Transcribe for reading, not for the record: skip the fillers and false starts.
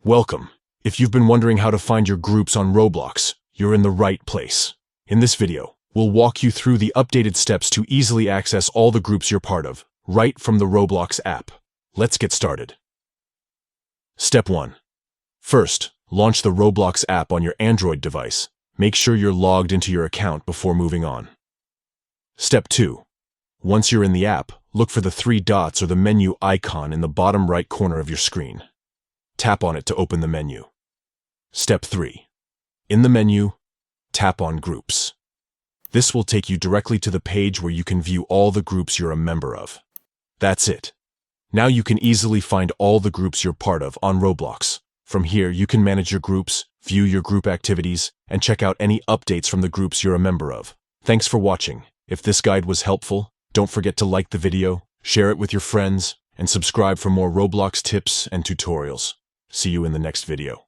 Welcome. If you've been wondering how to find your groups on Roblox, you're in the right place. In this video, we'll walk you through the updated steps to easily access all the groups you're part of, right from the Roblox app. Let's get started. Step 1. First, launch the Roblox app on your Android device. Make sure you're logged into your account before moving on. Step 2. Once you're in the app, look for the 3 dots or the menu icon in the bottom right corner of your screen. Tap on it to open the menu. Step 3. In the menu, tap on Groups. This will take you directly to the page where you can view all the groups you're a member of. That's it. Now you can easily find all the groups you're part of on Roblox. From here, you can manage your groups, view your group activities, and check out any updates from the groups you're a member of. Thanks for watching. If this guide was helpful, don't forget to like the video, share it with your friends, and subscribe for more Roblox tips and tutorials. See you in the next video.